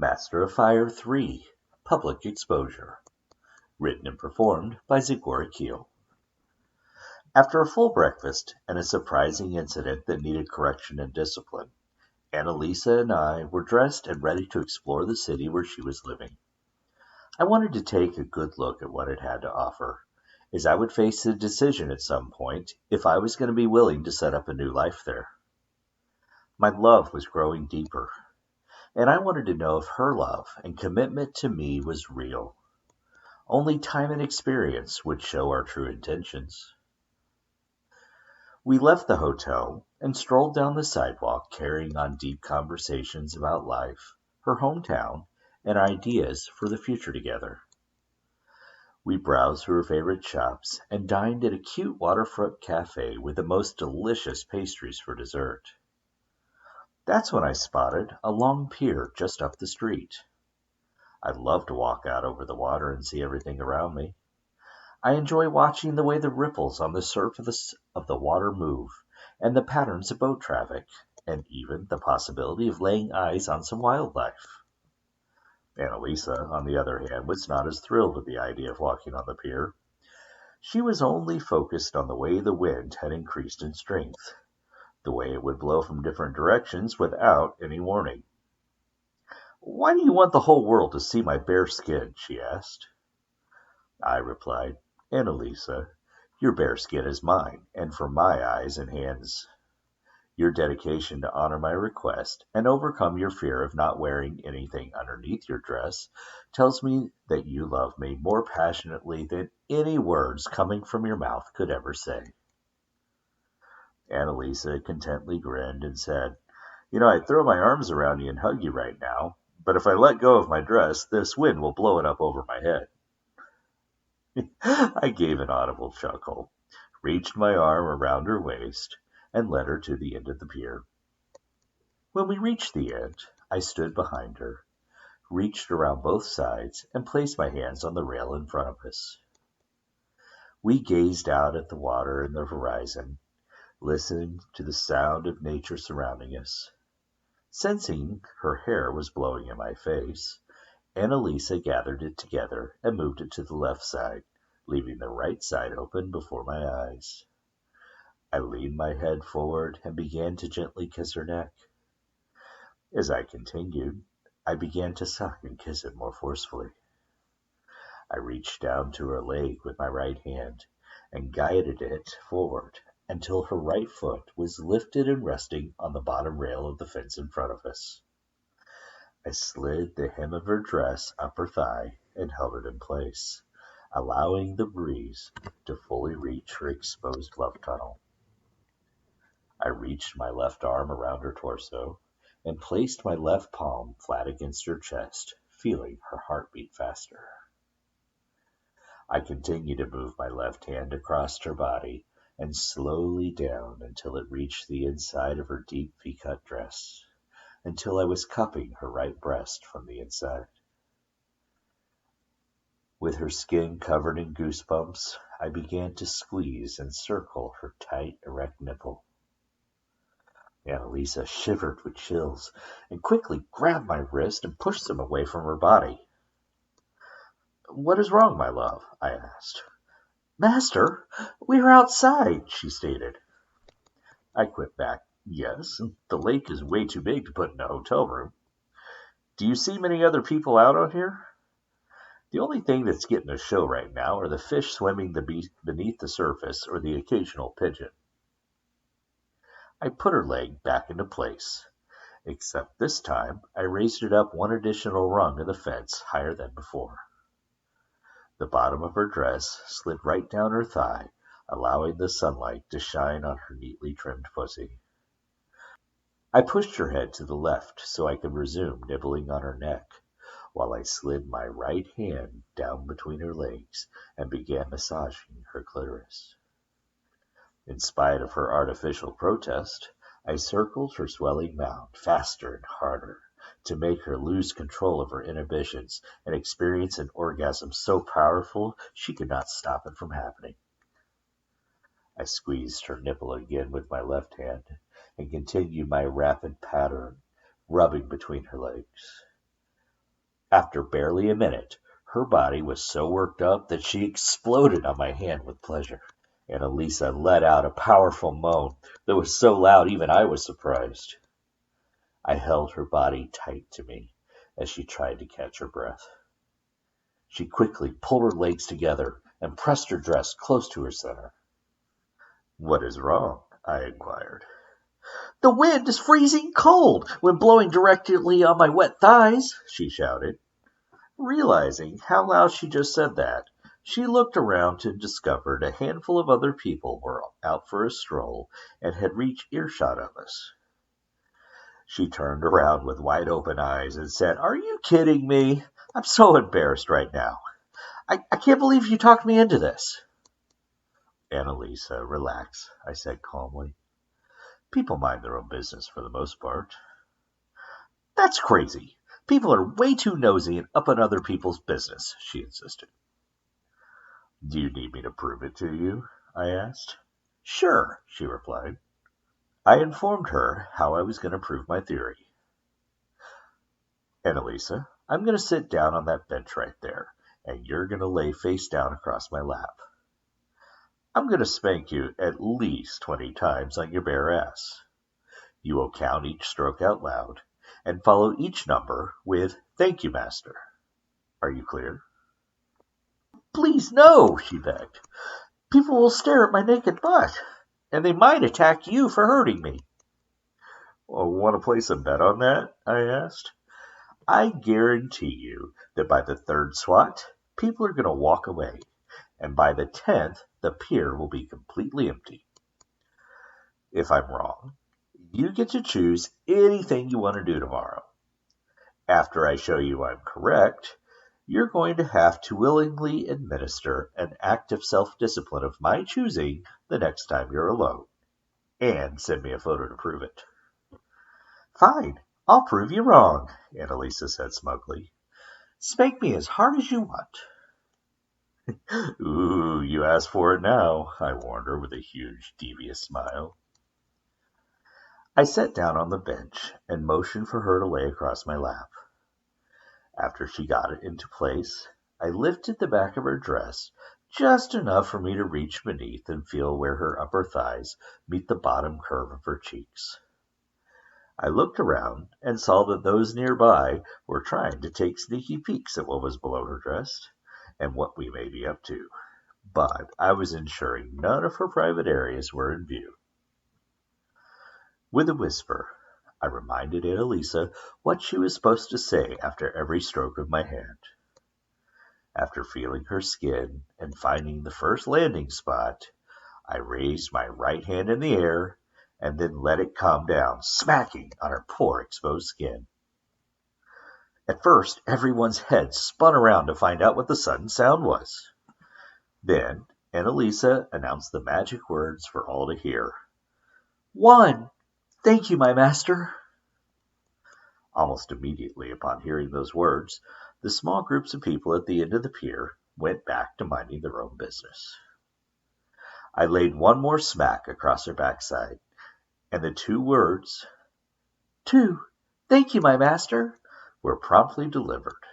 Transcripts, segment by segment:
Master of Fire 3 Public Exposure. Written and performed by Zagora Keel. After a full breakfast and a surprising incident that needed correction and discipline, Annalisa and I were dressed and ready to explore the city where she was living. I wanted to take a good look at what it had to offer, as I would face the decision at some point if I was going to be willing to set up a new life there. My love was growing deeper, and I wanted to know if her love and commitment to me was real. Only time and experience would show our true intentions. We left the hotel and strolled down the sidewalk carrying on deep conversations about life, her hometown, and ideas for the future together. We browsed through her favorite shops and dined at a cute waterfront cafe with the most delicious pastries for dessert. That's when I spotted a long pier just up the street. I'd love to walk out over the water and see everything around me. I enjoy watching the way the ripples on the surface of the water move, and the patterns of boat traffic, and even the possibility of laying eyes on some wildlife. Annalisa, on the other hand, was not as thrilled with the idea of walking on the pier. She was only focused on the way the wind had increased in strength, the way it would blow from different directions without any warning. "Why do you want the whole world to see my bare skin?" she asked. I replied, "Annalisa, your bare skin is mine, and for my eyes and hands. Your dedication to honor my request and overcome your fear of not wearing anything underneath your dress tells me that you love me more passionately than any words coming from your mouth could ever say." Annalisa contently grinned and said, "I'd throw my arms around you and hug you right now, but if I let go of my dress, this wind will blow it up over my head." I gave an audible chuckle, reached my arm around her waist, and led her to the end of the pier. When we reached the end, I stood behind her, reached around both sides, and placed my hands on the rail in front of us. We gazed out at the water and the horizon, listening to the sound of nature surrounding us. Sensing her hair was blowing in my face, Annalisa gathered it together and moved it to the left side, leaving the right side open before my eyes. I leaned my head forward and began to gently kiss her neck. As I continued, I began to suck and kiss it more forcefully. I reached down to her leg with my right hand and guided it forward until her right foot was lifted and resting on the bottom rail of the fence in front of us. I slid the hem of her dress up her thigh and held it in place, allowing the breeze to fully reach her exposed love tunnel. I reached my left arm around her torso and placed my left palm flat against her chest, feeling her heartbeat faster. I continued to move my left hand across her body and slowly down until it reached the inside of her deep V-cut dress, until I was cupping her right breast from the inside. With her skin covered in goosebumps, I began to squeeze and circle her tight, erect nipple. Annalisa shivered with chills and quickly grabbed my wrist and pushed them away from her body. "What is wrong, my love?" I asked. "Master, we are outside," she stated. I quipped back, "Yes, the lake is way too big to put in a hotel room. Do you see many other people out on here? The only thing that's getting a show right now are the fish swimming beneath the surface or the occasional pigeon." I put her leg back into place, except this time I raised it up one additional rung of the fence higher than before. The bottom of her dress slid right down her thigh, allowing the sunlight to shine on her neatly trimmed pussy. I pushed her head to the left so I could resume nibbling on her neck, while I slid my right hand down between her legs and began massaging her clitoris. In spite of her artificial protest, I circled her swelling mound faster and harder to make her lose control of her inhibitions and experience an orgasm so powerful she could not stop it from happening. I squeezed her nipple again with my left hand and continued my rapid pattern, rubbing between her legs. After barely a minute, her body was so worked up that she exploded on my hand with pleasure. Annalisa let out a powerful moan that was so loud even I was surprised. I held her body tight to me as she tried to catch her breath. She quickly pulled her legs together and pressed her dress close to her center. "What is wrong?" I inquired. "The wind is freezing cold when blowing directly on my wet thighs," she shouted. Realizing how loud she just said that, she looked around and discovered a handful of other people were out for a stroll and had reached earshot of us. She turned around with wide open eyes and said, "Are you kidding me? I'm so embarrassed right now. I can't believe you talked me into this." "Annalisa, relax," I said calmly. "People mind their own business for the most part." "That's crazy. People are way too nosy and up on other people's business," she insisted. "Do you need me to prove it to you?" I asked. "Sure," she replied. I informed her how I was going to prove my theory. "Annalisa, I'm going to sit down on that bench right there, and you're going to lay face down across my lap. I'm going to spank you at least 20 times on your bare ass. You will count each stroke out loud and follow each number with 'Thank you, Master.' Are you clear?" "Please, no," she begged. "People will stare at my naked butt, and they might attack you for hurting me." "Well, want to place a bet on that?" I asked. "I guarantee you that by the third swat, people are going to walk away, and by the 10th, the pier will be completely empty. If I'm wrong, you get to choose anything you want to do tomorrow. After I show you I'm correct, you're going to have to willingly administer an act of self-discipline of my choosing the next time you're alone, and send me a photo to prove it." "Fine, I'll prove you wrong," Annalisa said smugly. "Spank me as hard as you want." "Ooh, you asked for it now," I warned her with a huge, devious smile. I sat down on the bench and motioned for her to lay across my lap. After she got it into place, I lifted the back of her dress just enough for me to reach beneath and feel where her upper thighs meet the bottom curve of her cheeks. I looked around and saw that those nearby were trying to take sneaky peeks at what was below her dress and what we may be up to, but I was ensuring none of her private areas were in view. With a whisper, I reminded Annalisa what she was supposed to say after every stroke of my hand. After feeling her skin and finding the first landing spot, I raised my right hand in the air and then let it come down, smacking on her poor exposed skin. At first, everyone's head spun around to find out what the sudden sound was. Then, Annalisa announced the magic words for all to hear. "1. Thank you, my master." Almost immediately upon hearing those words, the small groups of people at the end of the pier went back to minding their own business. I laid one more smack across her backside, and the 2 words, 2. Thank you, my master, were promptly delivered.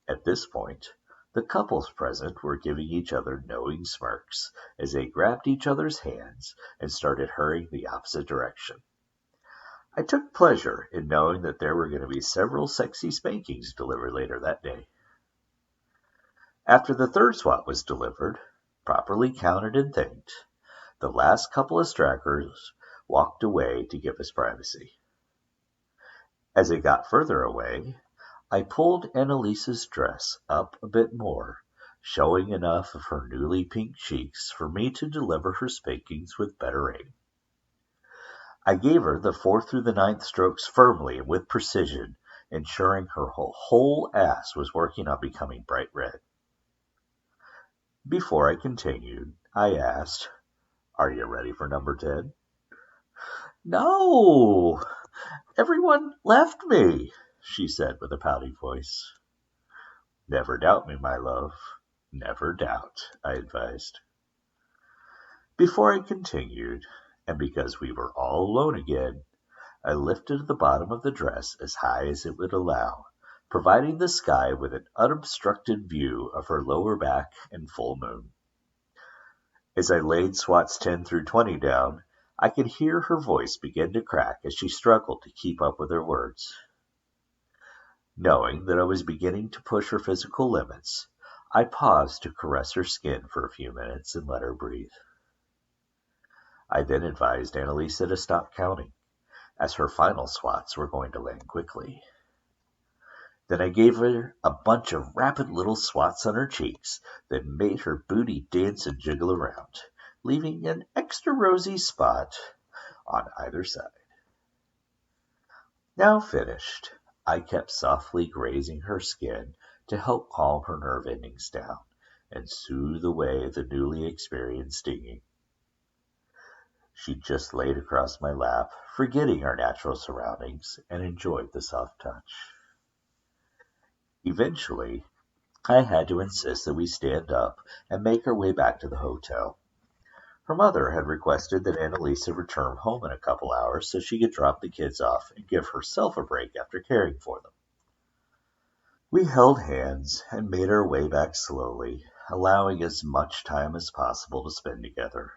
At this point, the couples present were giving each other knowing smirks as they grabbed each other's hands and started hurrying the opposite direction. I took pleasure in knowing that there were going to be several sexy spankings delivered later that day. After the third swat was delivered, properly counted and thanked, the last couple of stragglers walked away to give us privacy. As it got further away, I pulled Annalisa's dress up a bit more, showing enough of her newly pink cheeks for me to deliver her spankings with better aim. I gave her the 4th through the 9th strokes firmly and with precision, ensuring her whole ass was working on becoming bright red. Before I continued, I asked, "Are you ready for number 10? "No, everyone left me," she said with a pouting voice. "Never doubt me, my love. Never doubt," I advised. Before I continued, and because we were all alone again, I lifted the bottom of the dress as high as it would allow, providing the sky with an unobstructed view of her lower back and full moon. As I laid SWATs 10 through 20 down, I could hear her voice begin to crack as she struggled to keep up with her words. Knowing that I was beginning to push her physical limits, I paused to caress her skin for a few minutes and let her breathe. I then advised Annalisa to stop counting, as her final SWATs were going to land quickly. Then I gave her a bunch of rapid little swats on her cheeks that made her booty dance and jiggle around, leaving an extra rosy spot on either side. Now finished, I kept softly grazing her skin to help calm her nerve endings down and soothe away the newly experienced stinging. She just laid across my lap, forgetting our natural surroundings, and enjoyed the soft touch. Eventually, I had to insist that we stand up and make our way back to the hotel. Her mother had requested that Annalisa return home in a couple hours so she could drop the kids off and give herself a break after caring for them. We held hands and made our way back slowly, allowing as much time as possible to spend together.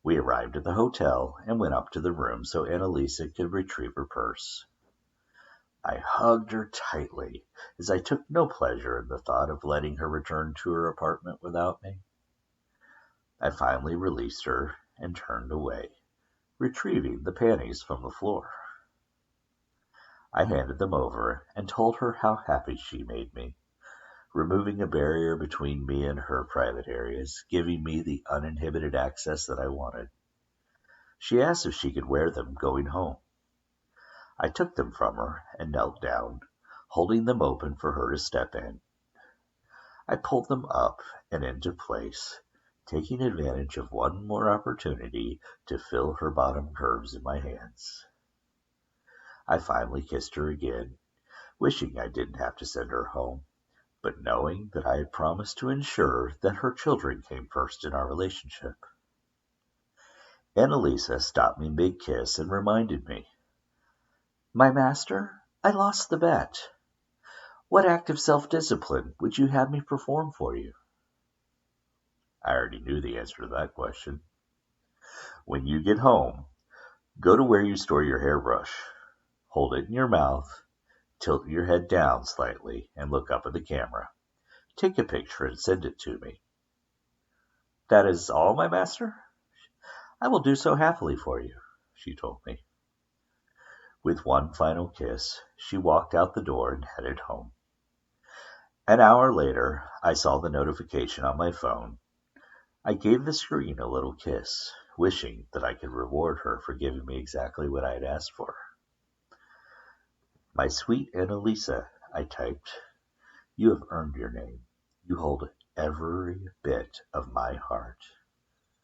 We arrived at the hotel and went up to the room so Annalisa could retrieve her purse. I hugged her tightly, as I took no pleasure in the thought of letting her return to her apartment without me. I finally released her and turned away, retrieving the panties from the floor. I handed them over and told her how happy she made me, removing a barrier between me and her private areas, giving me the uninhibited access that I wanted. She asked if she could wear them going home. I took them from her and knelt down, holding them open for her to step in. I pulled them up and into place, taking advantage of one more opportunity to feel her bottom curves in my hands. I finally kissed her again, wishing I didn't have to send her home, but knowing that I had promised to ensure that her children came first in our relationship. Annalisa stopped me mid-kiss and reminded me, "My master, I lost the bet. What act of self-discipline would you have me perform for you?" I already knew the answer to that question. When you get home, go to where you store your hairbrush. Hold it in your mouth, tilt your head down slightly, and look up at the camera. Take a picture and send it to me. "That is all, my master? I will do so happily for you," she told me. With one final kiss, she walked out the door and headed home. An hour later, I saw the notification on my phone. I gave the screen a little kiss, wishing that I could reward her for giving me exactly what I had asked for. "My sweet Annalisa," I typed, "you have earned your name. You hold every bit of my heart.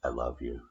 I love you."